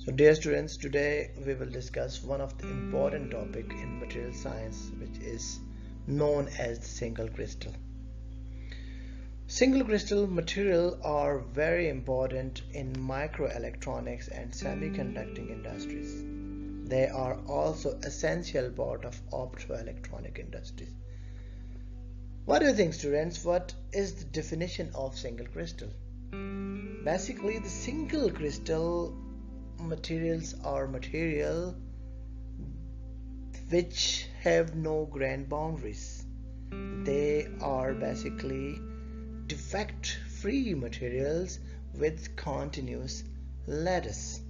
So dear students, today we will discuss one of the important topic in material science, which is known as the single crystal. Single crystal material are very important in microelectronics and semiconducting industries. They are also essential part of optoelectronic industries. What do you think, students? What is the definition of single crystal? Basically, the single crystal materials are material which have no grand boundaries. They are basically defect-free materials with continuous lattice.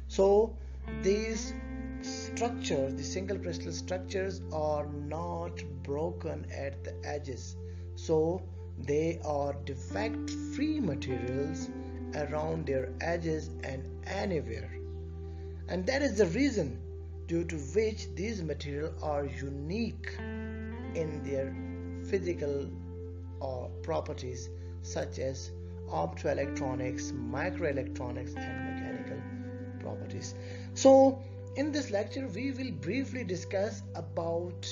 So these structures, the single crystal structures, are not broken at the edges. So they are defect-free materials around their edges and anywhere. And that is the reason due to which these materials are unique in their physical properties, such as optoelectronics, microelectronics, and mechanical properties. So in this lecture we will briefly discuss about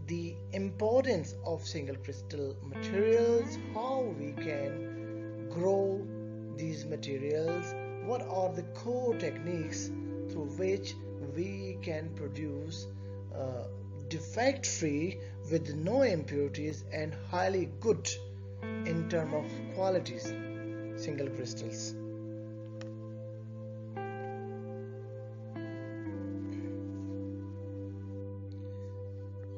the importance of single crystal materials, how we can grow these materials, what are the core techniques through which we can produce defect free with no impurities and highly good in terms of qualities single crystals.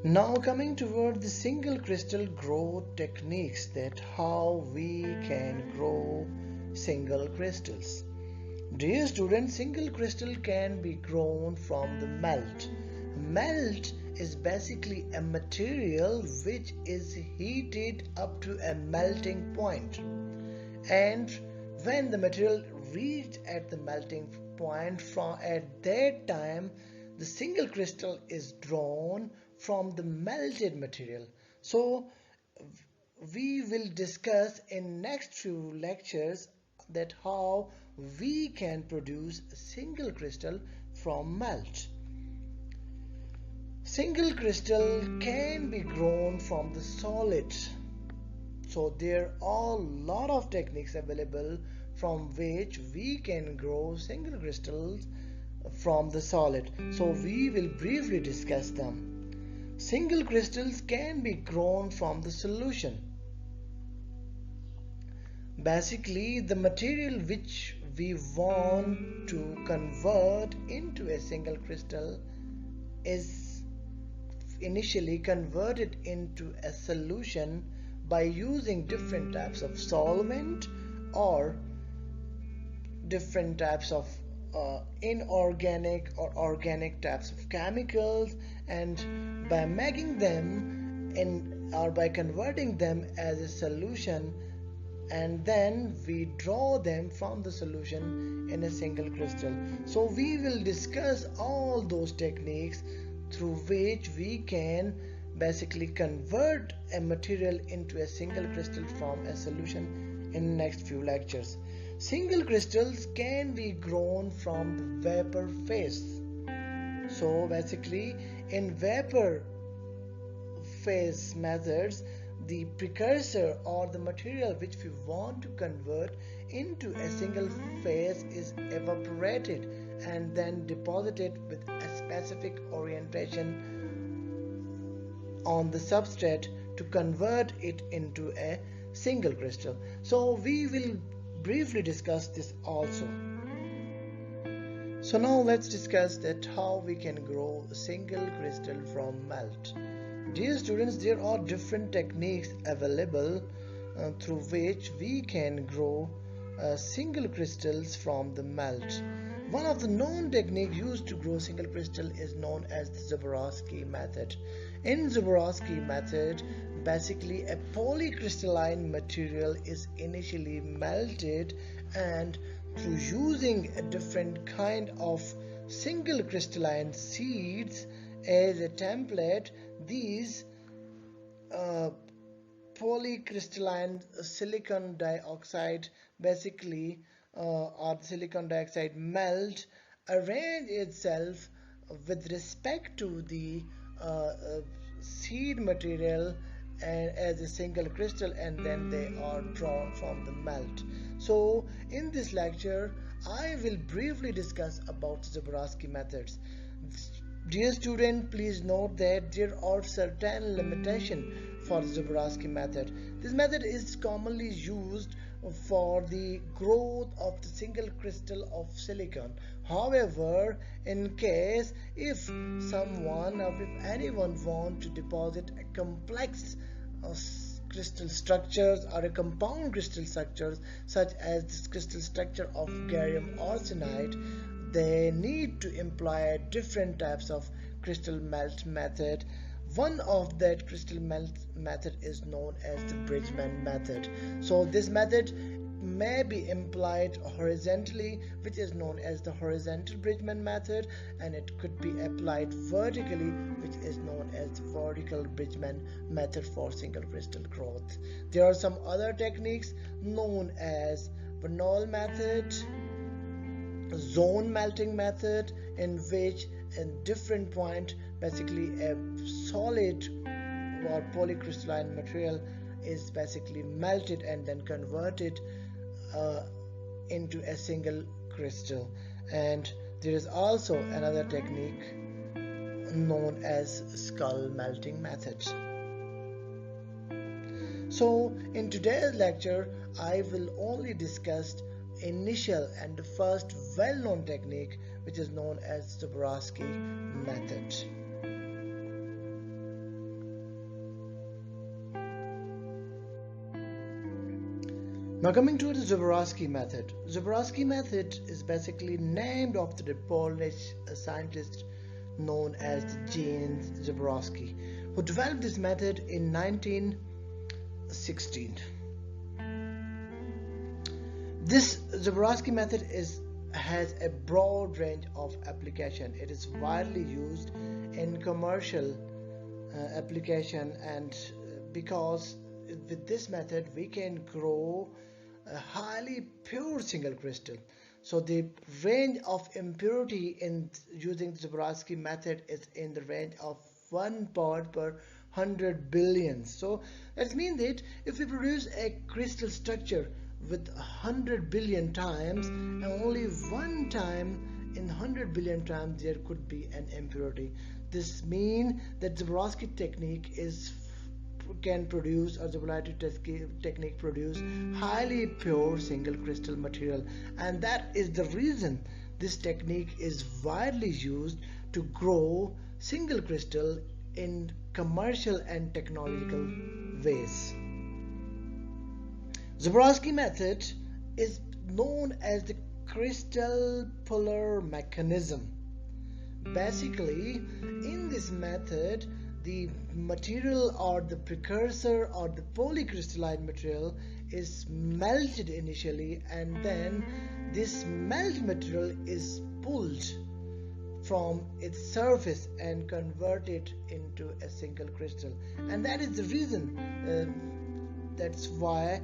Now coming toward the single crystal growth techniques, that how we can grow single crystals. Dear students, single crystal can be grown from the melt. Melt is basically a material which is heated up to a melting point, and when the material reached at the melting point, from at that time the single crystal is drawn from the melted material. So we will discuss in next few lectures that how we can produce a single crystal from melt. Single crystal can be grown from the solid. So there are a lot of techniques available from which we can grow single crystals from the solid. So we will briefly discuss them. Single crystals can be grown from the solution. Basically, the material which we want to convert into a single crystal is initially converted into a solution by using different types of solvent or different types of inorganic or organic types of chemicals, and by making them in or by converting them as a solution, and then we draw them from the solution in a single crystal. So we will discuss all those techniques through which we can basically convert a material into a single crystal from a solution in next few lectures. Single crystals can be grown from the vapor phase. So basically in vapor phase methods, the precursor or the material which we want to convert into a single phase is evaporated and then deposited with a specific orientation on the substrate to convert it into a single crystal. So we will briefly discuss this also. So now let's discuss that how we can grow a single crystal from melt. Dear students, there are different techniques available through which we can grow single crystals from the melt. One of the known techniques used to grow single crystal is known as the Czochralski method. In Czochralski method, basically a polycrystalline material is initially melted, and through using a different kind of single crystalline seeds as a template, these polycrystalline silicon dioxide basically or the silicon dioxide melt arrange itself with respect to the seed material and as a single crystal, and then they are drawn from the melt. So in this lecture I will briefly discuss about Czochralski methods. Dear student, please note that there are certain limitations for the Czochralski method. This method is commonly used for the growth of the single crystal of silicon. However, in case if someone or if anyone want to deposit a complex crystal structures or a compound crystal structures such as this crystal structure of gallium arsenide, they need to employ different types of crystal melt method. One of that crystal melt method is known as the Bridgman method. So this method may be employed horizontally, which is known as the horizontal Bridgman method, and it could be applied vertically, which is known as the vertical Bridgman method for single crystal growth. There are some other techniques known as Vernol method, zone melting method, in which in different point basically a solid or polycrystalline material is basically melted and then converted into a single crystal. And there is also another technique known as skull melting method. So in today's lecture I will only discuss initial and the first well-known technique, which is known as the Czochralski method. Now coming to the Czochralski method. Czochralski method is basically named after the Polish scientist known as James Czochralski, who developed this method in 1916. This Czochralski method has a broad range of application. It is widely used in commercial application, and because with this method we can grow a highly pure single crystal. So the range of impurity in using the Czochralski method is in the range of 1 part per 100 billion. So that means that if we produce a crystal structure with 100 billion times, and only one time in 100 billion times there could be an impurity. This means that the Czochralski technique can produce, or the Czochralski technique produce highly pure single crystal material, and that is the reason this technique is widely used to grow single crystal in commercial and technological ways. Czochralski method is known as the crystal puller mechanism. Basically, in this method, the material or the precursor or the polycrystalline material is melted initially, and then this melted material is pulled from its surface and converted into a single crystal. And that is the reason, that's why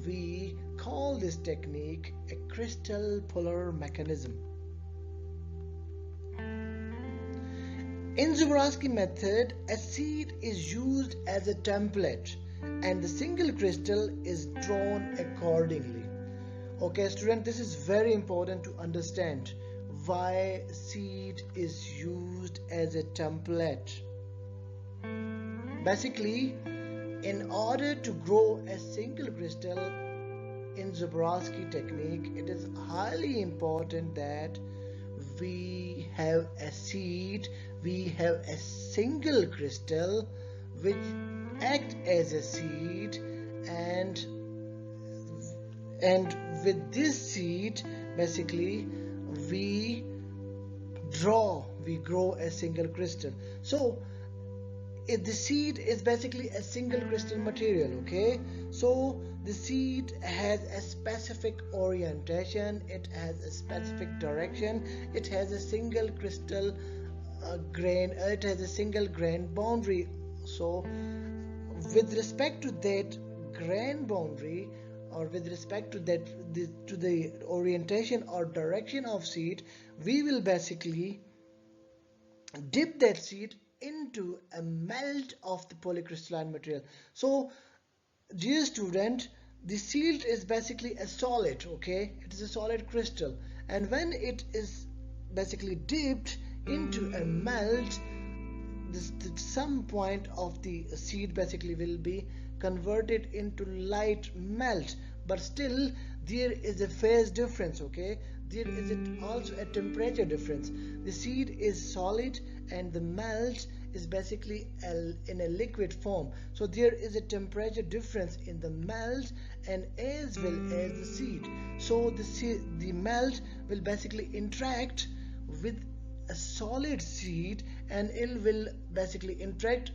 we call this technique a crystal puller mechanism. In Czochralski method, a seed is used as a template and the single crystal is drawn accordingly. Okay student, this is very important to understand why seed is used as a template. Basically, in order to grow a single crystal in Czochralski technique, it is highly important that we have a seed, we have a single crystal which act as a seed, and with this seed basically we grow a single crystal. So if the seed is basically a single crystal material, okay, so the seed has a specific orientation, it has a specific direction, it has a single crystal grain, it has a single grain boundary. So with respect to that grain boundary, or with respect to that, to the orientation or direction of seed, we will basically dip that seed into a melt of the polycrystalline material. So dear student, the seed is basically a solid, okay? It is a solid crystal, and when it is basically dipped into a melt, some point of the seed basically will be converted into light melt, but still there is a phase difference, okay? There is also a temperature difference. The seed is solid and the melt is basically in a liquid form, so there is a temperature difference in the melt and as well as the seed. So the melt will basically interact with a solid seed, and it will basically interact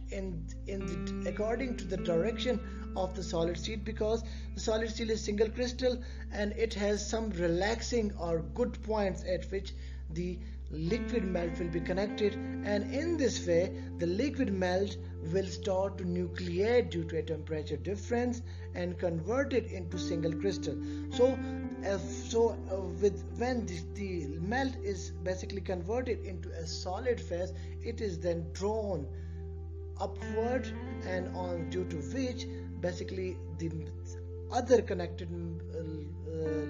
according to the direction of the solid seed, because the solid seed is single crystal and it has some relaxing or good points at which the liquid melt will be connected, and in this way the liquid melt will start to nucleate due to a temperature difference and convert it into single crystal. So when the melt is basically converted into a solid phase, it is then drawn upward, and on due to which basically the other connected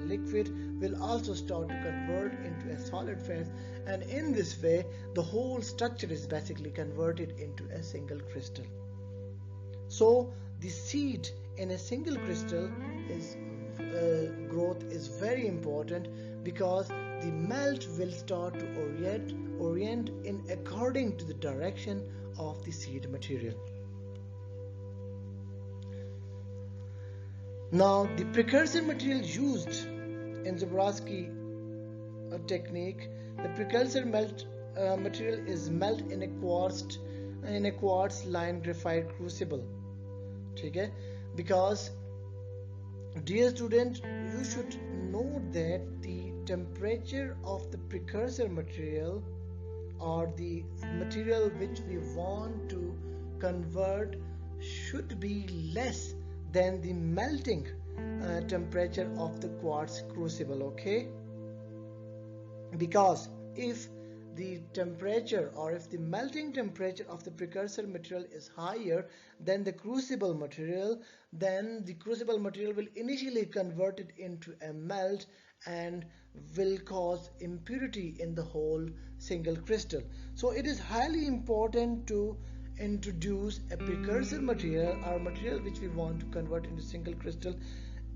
liquid will also start to convert into a solid phase, and in this way the whole structure is basically converted into a single crystal. So the seed in a single crystal is growth is very important, because the melt will start to orient in according to the direction of the seed material. Now the precursor material used in Czochralski technique, the precursor material is melt in a quartz lined graphite crucible. Okay? Because dear student, you should know that the temperature of the precursor material, or the material which we want to convert, should be less than the melting temperature of the quartz crucible, okay? Because if the temperature, or if the melting temperature of the precursor material is higher than the crucible material, then the crucible material will initially convert it into a melt and will cause impurity in the whole single crystal. So it is highly important to introduce a precursor material, or material which we want to convert into single crystal,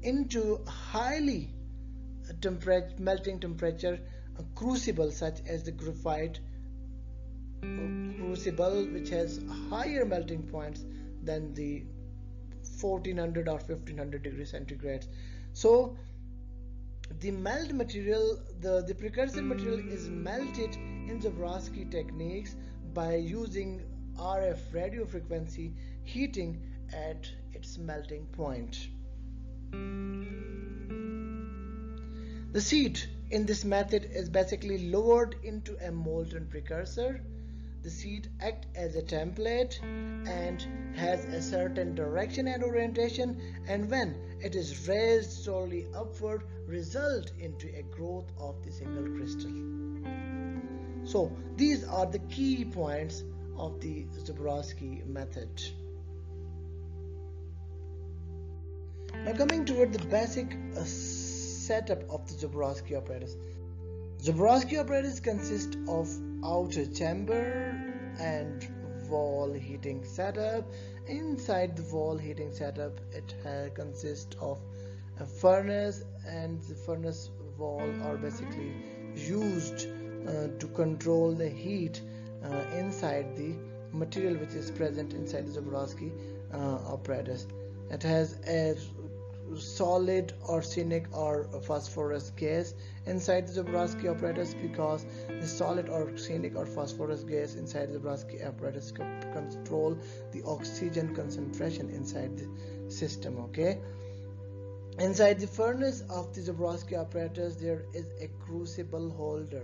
into highly melting temperature crucible, such as the graphite crucible, which has higher melting points than the 1400 or 1500 degrees centigrade. So the melt material, the precursor material is melted in Czochralski techniques by using RF radio frequency heating at its melting point. The seed in this method is basically lowered into a molten precursor. The seed acts as a template and has a certain direction and orientation, and when it is raised slowly upward, result into a growth of the single crystal. So these are the key points of the Czochralski method. Now coming toward the basic setup of the Czochralski apparatus. Czochralski apparatus consists of outer chamber and wall heating setup. Inside the wall heating setup, it consists of a furnace, and the furnace wall are basically used to control the heat inside the material which is present inside the Czochralski apparatus. It has a solid arsenic or phosphorus gas inside the Czochralski apparatus, because the solid arsenic or phosphorus gas inside the Czochralski apparatus control the oxygen concentration inside the system. Okay, inside the furnace of the Czochralski apparatus there is a crucible holder.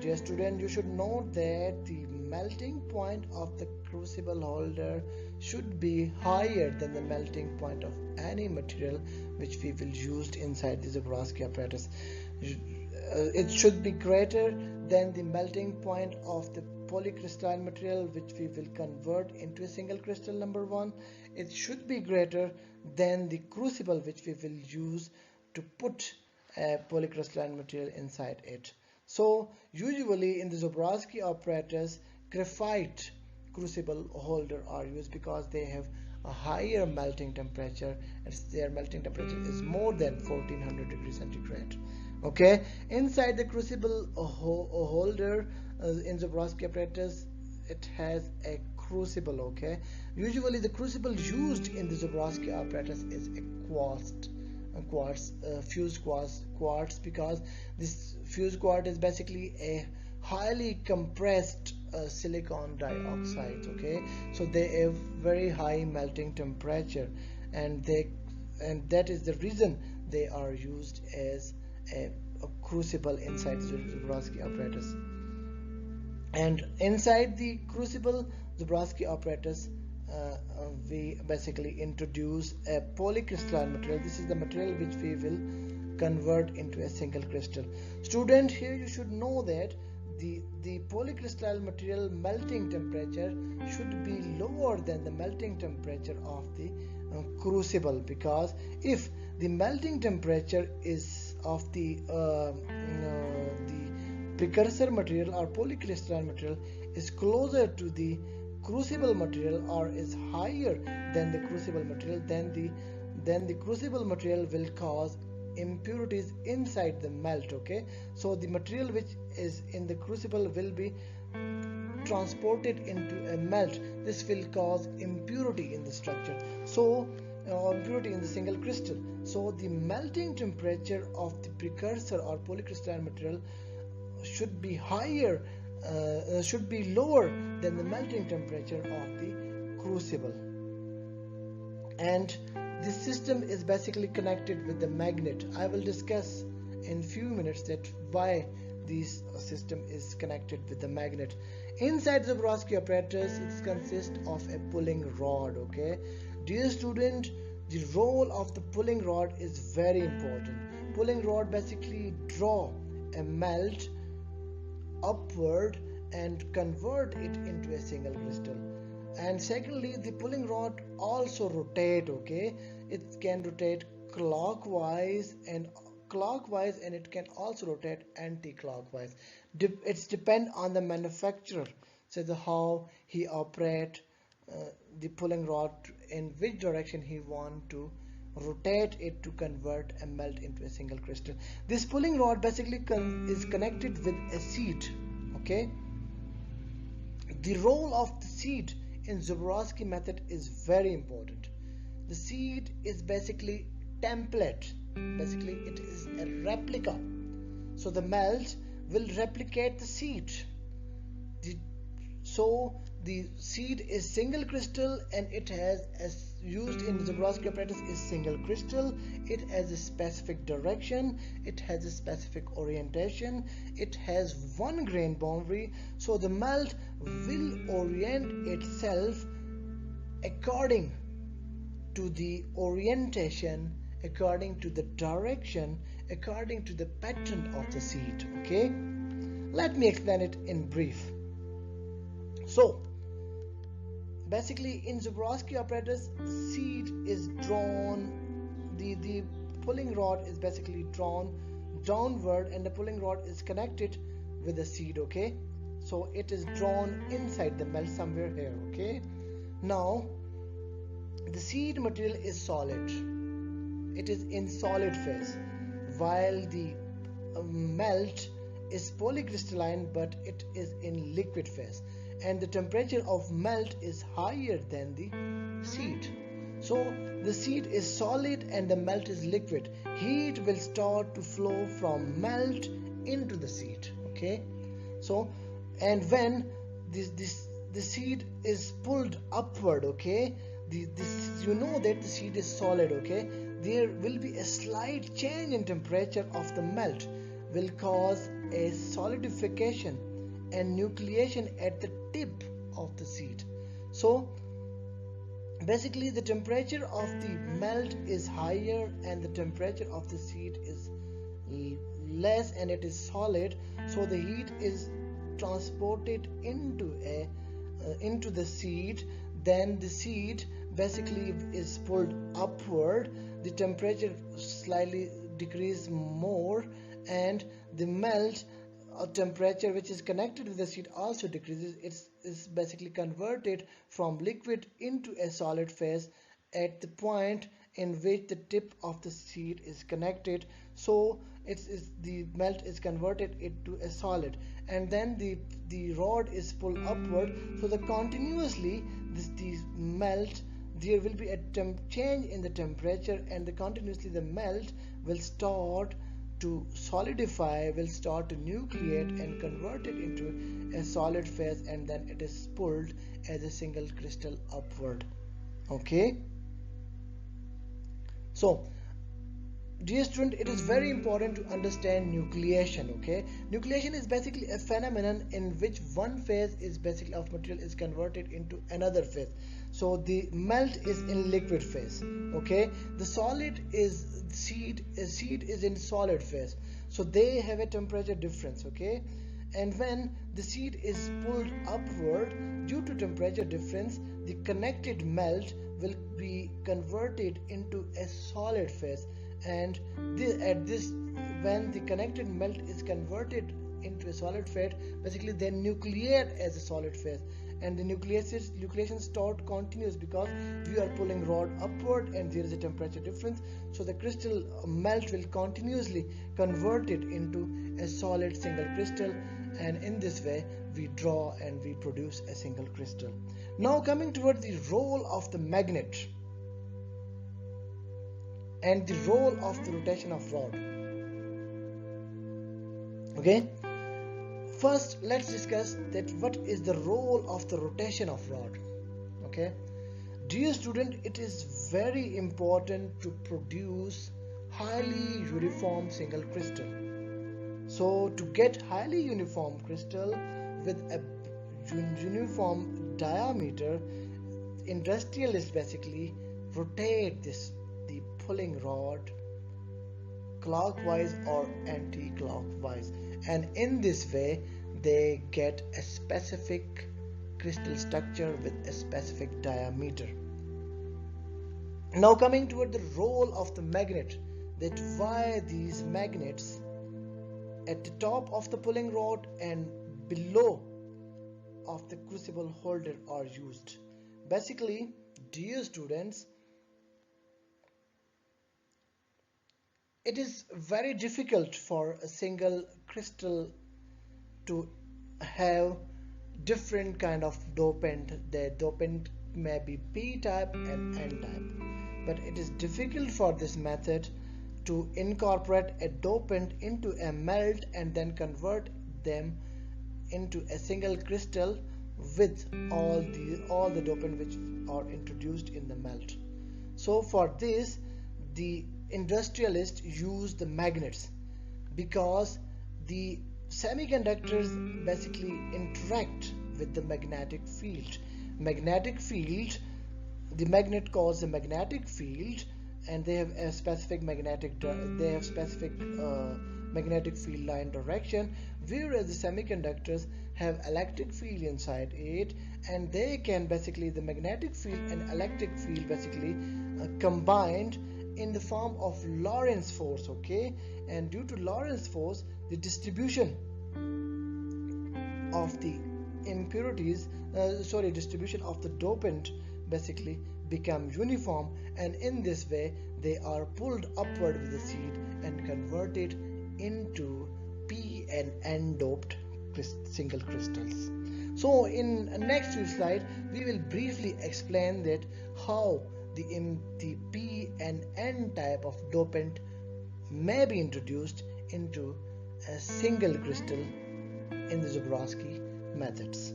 Dear student, you should note that the melting point of the crucible holder should be higher than the melting point of any material which we will use inside the Czochralski apparatus. It should be greater than the melting point of the polycrystalline material which we will convert into a single crystal, number one. It should be greater than the crucible which we will use to put a polycrystalline material inside it. So usually in the Czochralski apparatus, graphite crucible holder are used because they have a higher melting temperature, and their melting temperature is more than 1400 degrees centigrade. Okay, inside the crucible holder in the Czochralski apparatus, it has a crucible. Okay, usually the crucible used in the Czochralski apparatus is a fused quartz, because this fused quartz is basically a highly compressed silicon dioxide. Okay, so they have very high melting temperature, and that is the reason they are used as a crucible inside the Czochralski apparatus. And inside the crucible Czochralski apparatus, we basically introduce a polycrystalline material. This is the material which we will convert into a single crystal. Student, here you should know that the polycrystalline material melting temperature should be lower than the melting temperature of the crucible, because if the melting temperature is of the precursor material or polycrystalline material is closer to the crucible material or is higher than the crucible material, then the crucible material will cause impurities inside the melt. Okay, so the material which is in the crucible will be transported into a melt. This will cause impurity in the structure, so impurity in the single crystal. So the melting temperature of the precursor or polycrystalline material should be higher, should be lower than the melting temperature of the crucible. And this system is basically connected with the magnet. I will discuss in few minutes that why this system is connected with the magnet. Inside the Czochralski apparatus, it consists of a pulling rod. Okay, dear student, the role of the pulling rod is very important. Pulling rod basically draw a melt upward and convert it into a single crystal. And secondly, the pulling rod also rotate. Okay, it can rotate clockwise and it can also rotate anti-clockwise. It's depend on the manufacturer, so how he operate the pulling rod, in which direction he want to rotate it to convert a melt into a single crystal. This pulling rod basically is connected with a seat. Okay, the role of the seat in Czochralski method is very important. The seat is basically template. Basically, it is a replica. So the melt will replicate the seat. So the seed is single crystal, and it has, as used in the Czochralski apparatus, is single crystal. It has a specific direction, it has a specific orientation, it has one grain boundary. So the melt will orient itself according to the orientation, according to the direction, according to the pattern of the seed. Okay, let me explain it in brief. So basically, in Czochralski apparatus, the seed is drawn, the pulling rod is basically drawn downward, and the pulling rod is connected with the seed. Okay, so it is drawn inside the melt somewhere here. Okay, now the seed material is solid, it is in solid phase, while the melt is polycrystalline, but it is in liquid phase, and the temperature of melt is higher than the seed. So the seed is solid and the melt is liquid. Heat will start to flow from melt into the seed. Okay, so and when the seed is pulled upward, okay, you know that the seed is solid. Okay, there will be a slight change in temperature of the melt will cause a solidification and nucleation at the tip of the seed. So basically the temperature of the melt is higher and the temperature of the seed is less, and it is solid, so the heat is transported into the seed. Then the seed basically is pulled upward, the temperature slightly decreases more, and the melt temperature which is connected with the seed also decreases. It's basically converted from liquid into a solid phase at the point in which the tip of the seed is connected. So the melt is converted into a solid, and then the rod is pulled upward, so the continuously the melt, there will be a change in the temperature, and continuously the melt will start to solidify, will start to nucleate and convert it into a solid phase, and then it is pulled as a single crystal upward. Okay, so dear student, it is very important to understand nucleation. Okay, nucleation is basically a phenomenon in which one phase is basically of material is converted into another phase. So the melt is in liquid phase. Okay, the solid is seed is in solid phase, so they have a temperature difference. Okay, and when the seed is pulled upward due to temperature difference, the connected melt will be converted into a solid phase, and when the connected melt is converted into a solid phase, basically they nucleate as a solid phase, and the nucleation start continuous because we are pulling rod upward and there is a temperature difference, so the crystal melt will continuously convert it into a solid single crystal, and in this way we draw and we produce a single crystal. Now coming towards the role of the magnet and the role of the rotation of rod. Okay, first let's discuss that what is the role of the rotation of rod. Okay, dear student, it is very important to produce highly uniform single crystal. So to get highly uniform crystal with a uniform diameter, industrialists basically rotate the pulling rod clockwise or anti-clockwise, and in this way they get a specific crystal structure with a specific diameter. Now coming toward the role of the magnet, that why these magnets at the top of the pulling rod and below of the crucible holder are used. Basically, dear students, it is very difficult for a single crystal to have different kind of dopant. The dopant may be p type and n type, but it is difficult for this method to incorporate a dopant into a melt and then convert them into a single crystal with all the dopant which are introduced in the melt. So for this, the industrialists use the magnets, because the semiconductors basically interact with the magnetic field. The magnet causes a magnetic field, and they have a specific magnetic field line direction, whereas the semiconductors have electric field inside it, and they can basically, the magnetic field and electric field basically combined in the form of Lorentz force. Okay, and due to Lorentz force, the distribution of the distribution of the dopant basically become uniform, and in this way they are pulled upward with the seed and converted into p and n doped single crystals. So in next few slides we will briefly explain that how the p and n type of dopant may be introduced into a single crystal in the Czochralski methods.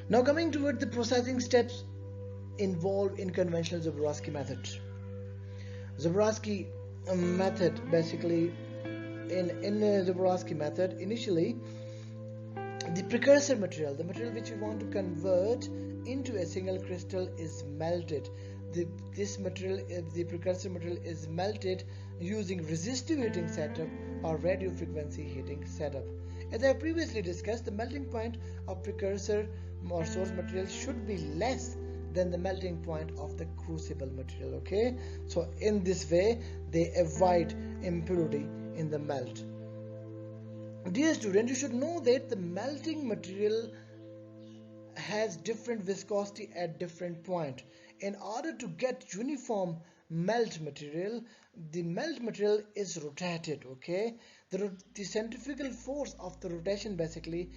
Now coming toward the processing steps involved in conventional Czochralski method. Czochralski method basically in Czochralski method, initially the precursor material, the material which we want to convert into a single crystal, is melted. This material, the precursor material, is melted using resistive heating setup or radio frequency heating setup. As I have previously discussed, the melting point of precursor or source material should be less than the melting point of the crucible material. Okay, so in this way they avoid impurity in the melt. Dear student, you should know that the melting material has different viscosity at different point. In order to get uniform melt material, the melt material is rotated. Okay, the centrifugal force of the rotation basically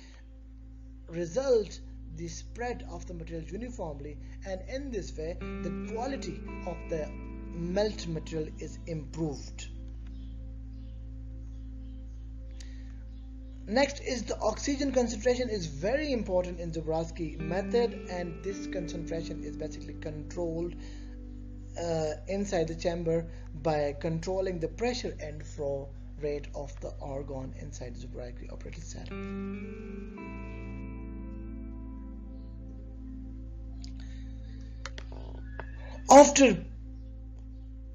results the spread of the material uniformly, and in this way the quality of the melt material is improved. Next is the oxygen concentration is very important in Czochralski method, and this concentration is basically controlled inside the chamber by controlling the pressure and flow rate of the argon inside the Czochralski operating setup. After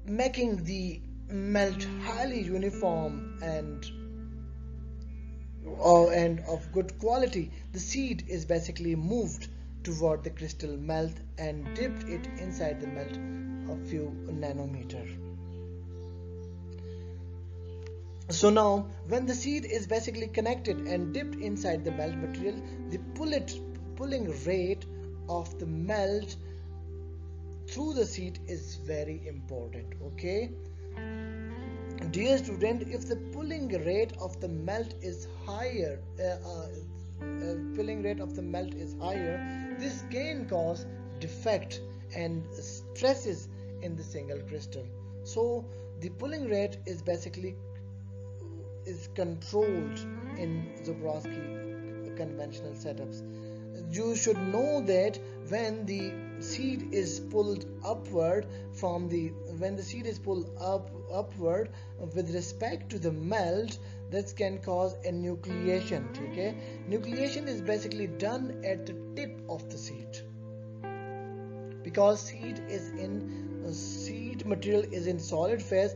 making the melt highly uniform and of good quality, the seed is basically moved toward the crystal melt and dipped it inside the melt a few nanometer. So now when the seed is basically connected and dipped inside the melt material, the pulling rate of the melt through the seed is very important. Okay, dear student, if the pulling rate of the melt is higher, this can cause defect and stresses in the single crystal. So the pulling rate is basically controlled in Czochralski conventional setups. You should know that when the seed is pulled upward upward with respect to the melt, this can cause a nucleation. Okay, nucleation is basically done at the tip of the seed, because seed material is in solid phase,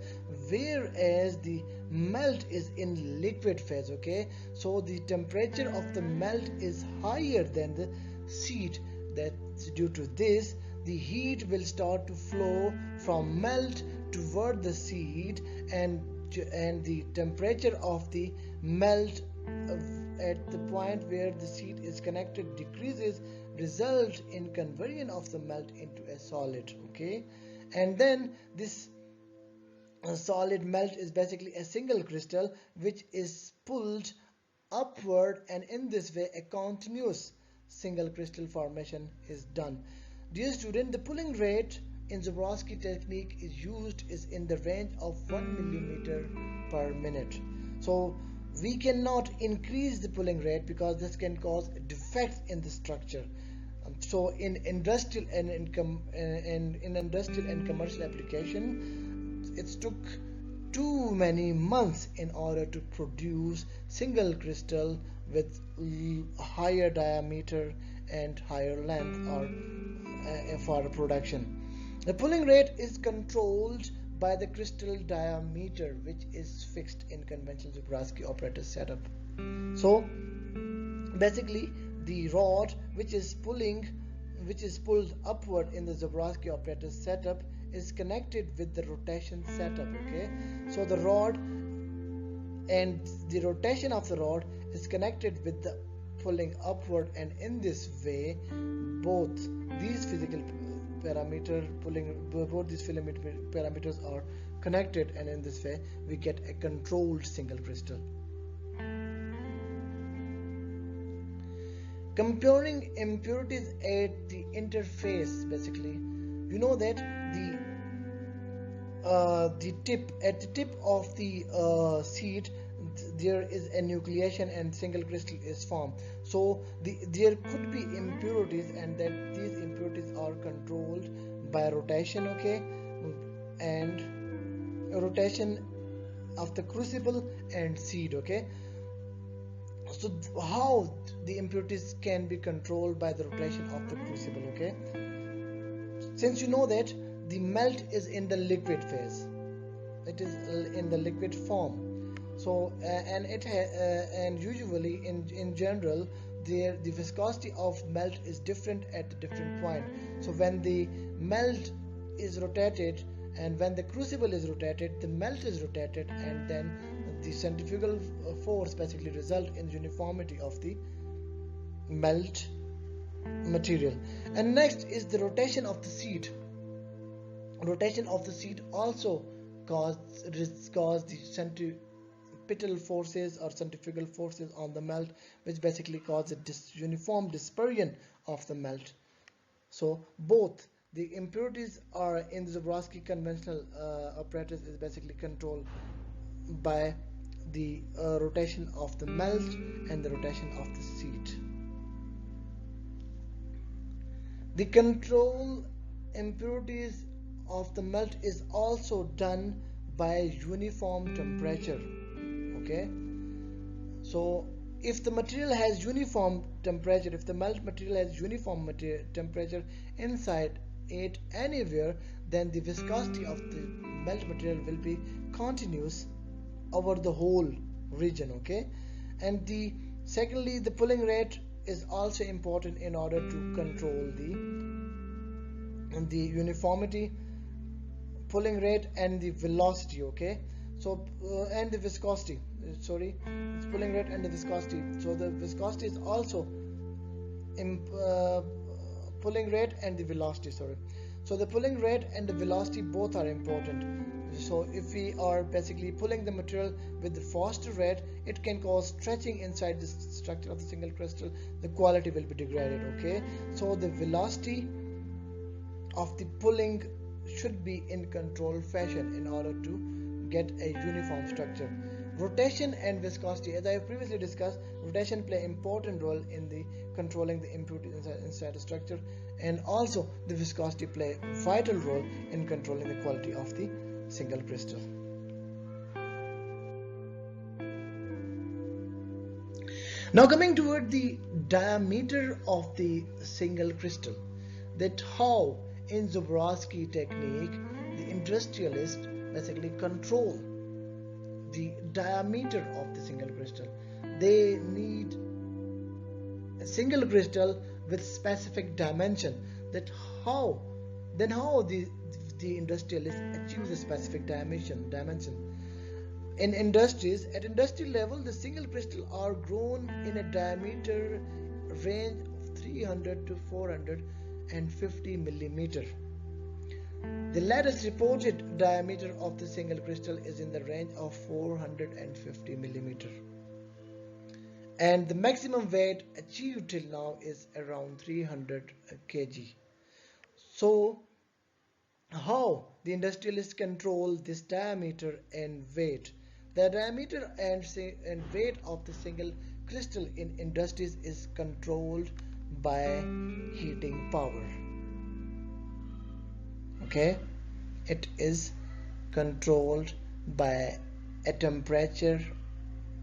whereas the melt is in liquid phase. Okay, so the temperature of the melt is higher than the seed. That's due to this, the heat will start to flow from melt toward the seed, and the temperature of the melt at the point where the seed is connected decreases, result in conversion of the melt into a solid. Okay, and then this solid melt is basically a single crystal which is pulled upward, and in this way a continuous single crystal formation is done. Dear student, the pulling rate in Czochralski technique is in the range of 1 millimeter per minute. So we cannot increase the pulling rate because this can cause defects in the structure. So in industrial and commercial application, it took too many months in order to produce single crystal with higher diameter and higher length or for production. The pulling rate is controlled by the crystal diameter, which is fixed in conventional Czochralski operator setup. So basically the rod which is pulled upward in the Czochralski operator setup is connected with the rotation setup. Okay, so the rod and the rotation of the rod is connected with the pulling upward, and in this way both these physical parameters are connected, and in this way we get a controlled single crystal. Comparing impurities at the interface, basically you know that the tip of the seed there is a nucleation and single crystal is formed. So there could be impurities, and that these impurities are controlled by rotation. Okay, and rotation of the crucible and seed. Okay, so how the impurities can be controlled by the rotation of the crucible. Okay, since you know that the melt is in the liquid phase, it is in the liquid form, so and usually in general the viscosity of melt is different at a different point. So when the melt is rotated and when the crucible is rotated, the melt is rotated, and then the centrifugal force basically result in uniformity of the melt material. And next is the rotation of the seed. Rotation of the seed also cause the centripetal forces or centrifugal forces on the melt, which basically cause a uniform dispersion of the melt. So both the impurities are in the Czochralski conventional apparatus is basically controlled by the rotation of the melt and the rotation of the seed. The control impurities of the melt is also done by uniform temperature. Okay, so if the material has uniform temperature, if the melt material has uniform temperature inside it anywhere, then the viscosity of the melt material will be continuous over the whole region. Okay, and secondly the pulling rate is also important in order to control the uniformity, pulling rate, and the velocity. Okay, so and the viscosity, sorry, it's pulling rate and the viscosity. So the viscosity is also pulling rate and the velocity, sorry. So the pulling rate and the velocity both are important. So if we are basically pulling the material with the faster rate, it can cause stretching inside the structure of the single crystal. The quality will be degraded. Okay, so the velocity of the pulling should be in controlled fashion in order to get a uniform structure. Rotation and viscosity, as I have previously discussed, rotation play important role in the controlling the impurities inside the structure, and also the viscosity play vital role in controlling the quality of the single crystal. Now coming toward the diameter of the single crystal, that how in Czochralski technique the industrialist basically control the diameter of the single crystal. They need a single crystal with specific dimension. That how the industrialist achieves a specific dimension. In industries, at industrial level, the single crystal are grown in a diameter range of 300 to 450 millimeter. The latest reported diameter of the single crystal is in the range of 450 millimeter, and the maximum weight achieved till now is around 300 kg. So how the industrialists control this diameter and weight? The diameter and weight of the single crystal in industries is controlled by heating power. Okay, it is controlled by a temperature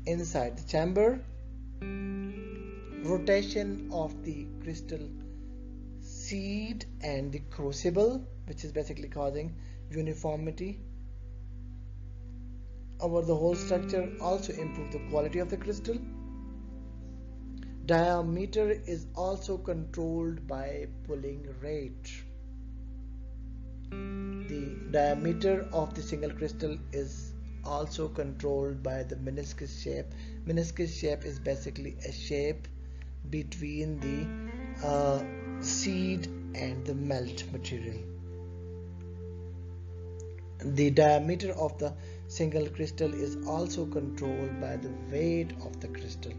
inside the chamber, rotation of the crystal seed and the crucible, which is basically causing uniformity over the whole structure, also improve the quality of the crystal. Diameter is also controlled by pulling rate. The diameter of the single crystal is also controlled by the meniscus shape. Meniscus shape is basically a shape between the seed and the melt material. The diameter of the single crystal is also controlled by the weight of the crystal.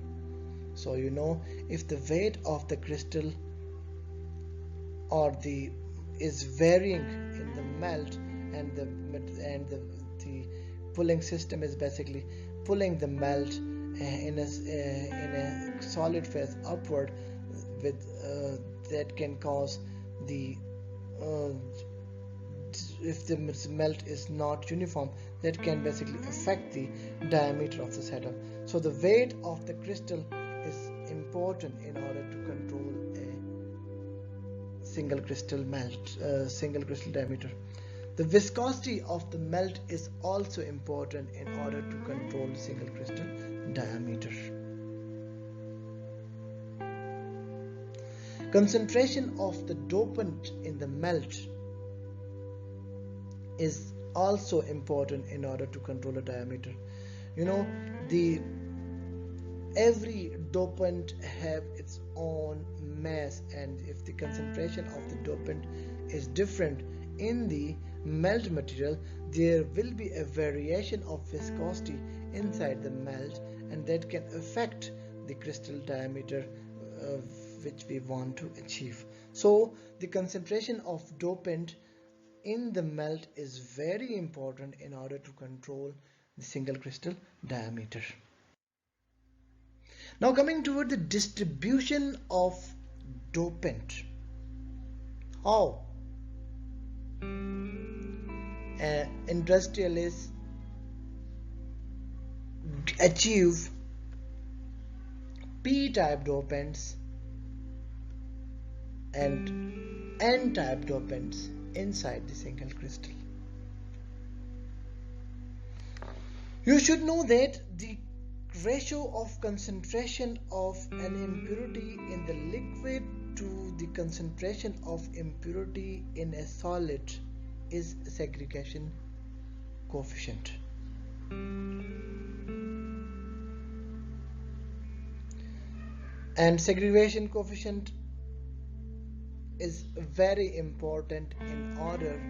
So you know, if the weight of the crystal or the is varying in the melt, and the pulling system is basically pulling the melt in a solid phase upward, with that can cause the melt is not uniform, that can basically affect the diameter of the setup. So the weight of the crystal is important in order to control a single crystal diameter. The viscosity of the melt is also important in order to control single crystal diameter. Concentration of the dopant in the melt is also important in order to control a diameter. Every dopant have its own mass, and if the concentration of the dopant is different in the melt material, there will be a variation of viscosity inside the melt, and that can affect the crystal diameter which we want to achieve. So the concentration of dopant in the melt is very important in order to control the single crystal diameter. Now coming toward the distribution of dopant. How industrialists achieve p-type dopants and n-type dopants inside the single crystal. You should know that the ratio of concentration of an impurity in the liquid to the concentration of impurity in a solid is segregation coefficient. And segregation coefficient is very important in order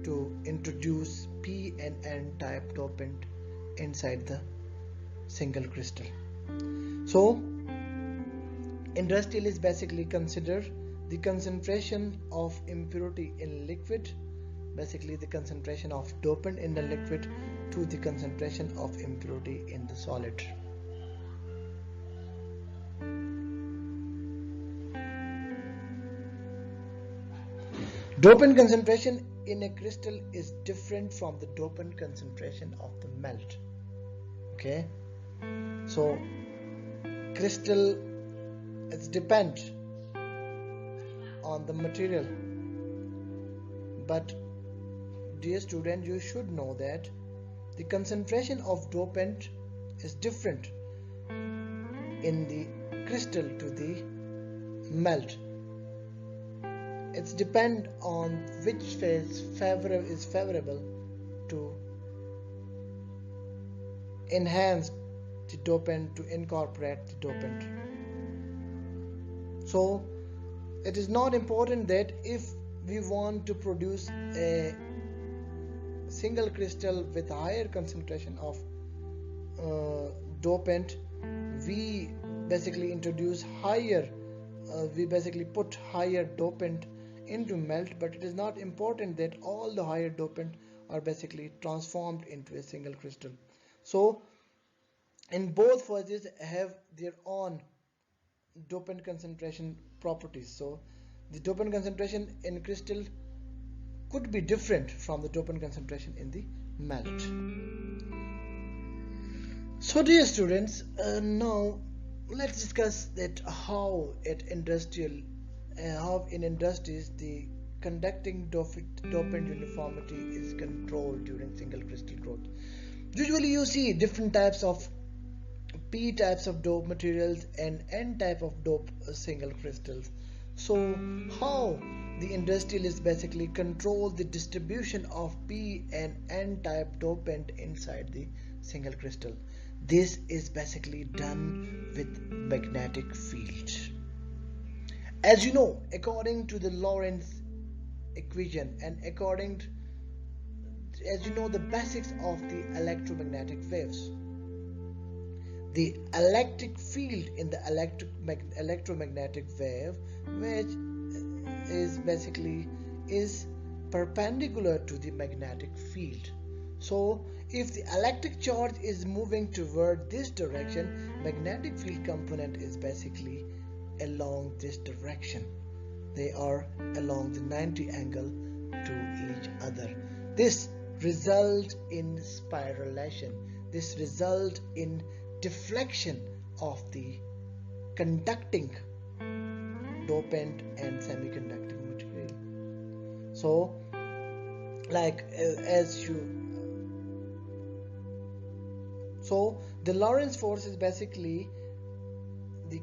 to introduce P and N type dopant inside the single crystal. So industrialists basically consider the concentration of impurity in liquid, basically the concentration of dopant in the liquid, to the concentration of impurity in the solid. Dopant concentration in a crystal is different from the dopant concentration of the melt. Okay, so crystal, it depends on the material, but dear student, you should know that the concentration of dopant is different in the crystal to the melt. It's depend on which phase is favorable to enhance the dopant, to incorporate the dopant. So it is not important that if we want to produce a single crystal with higher concentration of dopant, we basically introduce higher, we basically put higher dopant into melt, but it is not important that all the higher dopant are basically transformed into a single crystal. So in both phases have their own dopant concentration properties. So the dopant concentration in crystal could be different from the dopant concentration in the melt. So dear students, now let's discuss that how in industries the conducting dopant uniformity is controlled during single crystal growth. Usually you see different types of P types of dope materials and N type of dope single crystals. So how the industrialists basically control the distribution of P and N type dopant inside the single crystal? This is basically done with magnetic field. As you know, according to the Lorentz equation and as you know the basics of the electromagnetic waves, the electric field in the electromagnetic wave, which is basically perpendicular to the magnetic field. So if the electric charge is moving toward this direction, magnetic field component is basically along this direction. They are along the 90 angle to each other. This results in spiralation. This results in deflection of the conducting dopant and semiconducting material. So, so the Lorentz force is basically the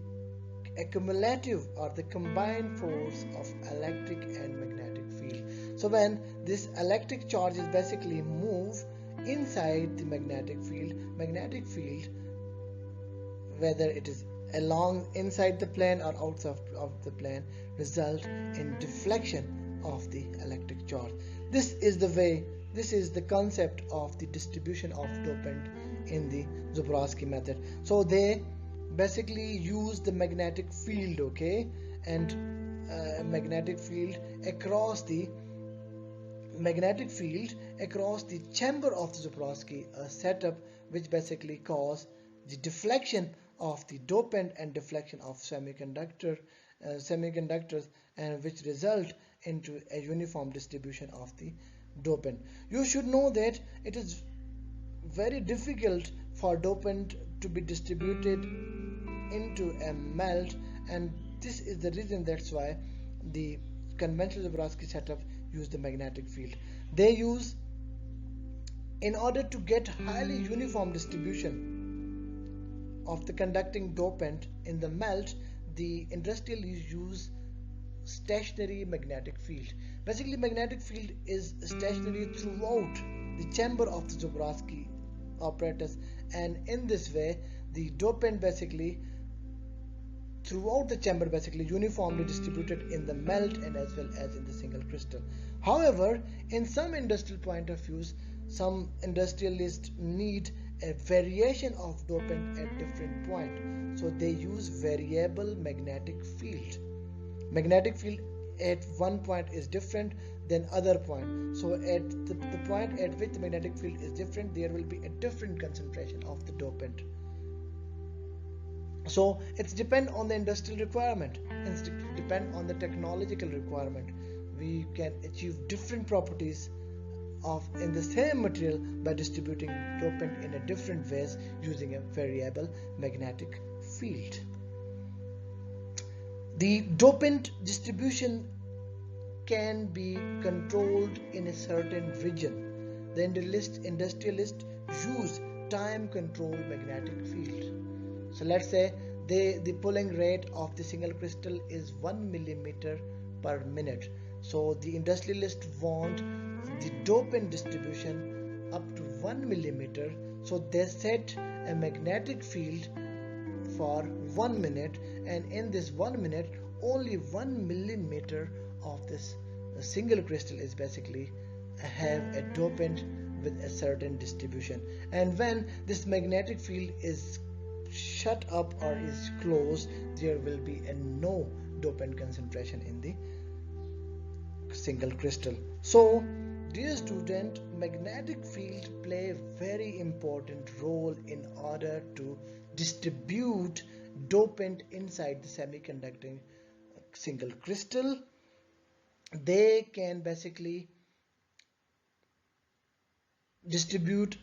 accumulative or the combined force of electric and magnetic field. So when this electric charge is basically move inside the magnetic field, whether it is along inside the plane or outside of the plane, result in deflection of the electric charge. This is the concept of the distribution of dopant in the Czochralski method. So they basically use the magnetic field, and magnetic field across the chamber of the Czochralski setup, which basically cause the deflection of the dopant and deflection of semiconductors, and which result into a uniform distribution of the dopant. You should know that it is very difficult for dopant to be distributed into a melt, and this is the reason that's why the conventional Czochralski setup use the magnetic field. They use, in order to get highly uniform distribution of the conducting dopant in the melt, the industrialists use stationary magnetic field. Basically, magnetic field is stationary throughout the chamber of the Czochralski apparatus, and in this way the dopant basically throughout the chamber basically uniformly distributed in the melt and as well as in the single crystal. However, in some industrial point of views, some industrialists need a variation of dopant at different point, so they use variable magnetic field. Magnetic field at one point is different than other point, so at the point at which the magnetic field is different, there will be a different concentration of the dopant. So it's depend on the industrial requirement, it's depend on the technological requirement. We can achieve different properties of in the same material by distributing dopant in a different ways using a variable magnetic field. The dopant distribution can be controlled in a certain region. The industrialists use time controlled magnetic field. So let's say the pulling rate of the single crystal is 1 millimeter per minute. So the industrialists want the dopant distribution up to 1 millimeter. So they set a magnetic field for 1 minute, and in this 1 minute only 1 millimeter of this single crystal is basically have a dopant with a certain distribution, and when this magnetic field is shut up or is closed, there will be a no dopant concentration in the single crystal. So dear student, magnetic field play a very important role in order to distribute dopant inside the semiconducting single crystal. They can basically distribute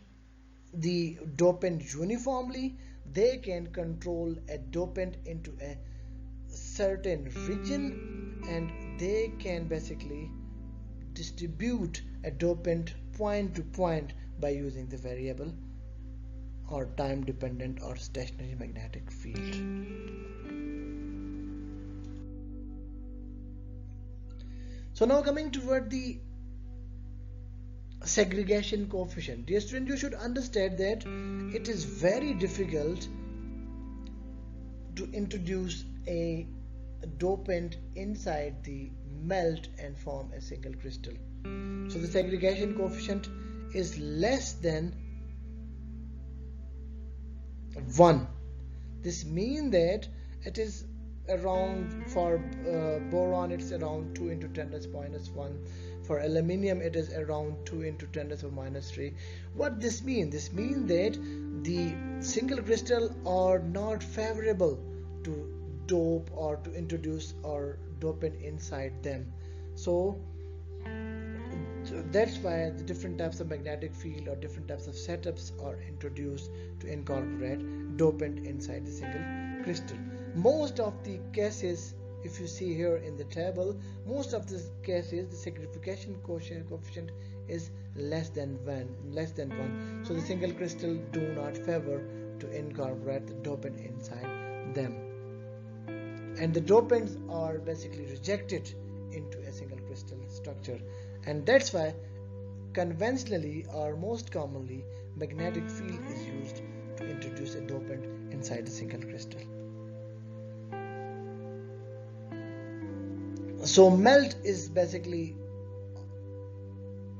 the dopant uniformly. They can control a dopant into a certain region, and they can basically distribute a dopant point to point by using the variable or time dependent or stationary magnetic field. So now coming toward the segregation coefficient. Dear student, you should understand that it is very difficult to introduce a dopant inside the melt and form a single crystal. So the segregation coefficient is less than 1. This means that it is around, for boron it's around 2 into 10 to the minus 1. For aluminium it is around 2 into 10 to the minus 3. What this means? This means that the single crystal are not favorable to dope or to introduce or dopant inside them. So So that's why the different types of magnetic field or different types of setups are introduced to incorporate dopant inside a single crystal. Most of the cases, if you see here in the table, most of these cases the saccharification coefficient is less than 1. So the single crystal do not favor to incorporate the dopant inside them, and the dopants are basically rejected into a single crystal structure. And that's why conventionally or most commonly magnetic field is used to introduce a dopant inside a single crystal. So melt is basically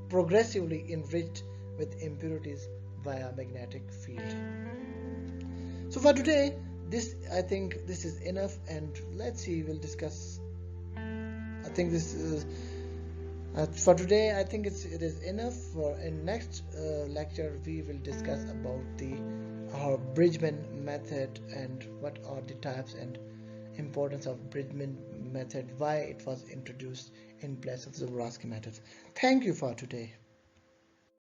progressively enriched with impurities via magnetic field. So for today, I think this is enough, and let's see, we'll discuss. I think this is for today. I think it is enough. For in next lecture, we will discuss about our Bridgman method and what are the types and importance of Bridgman method, why it was introduced in place of the Czochralski method. Thank you for today.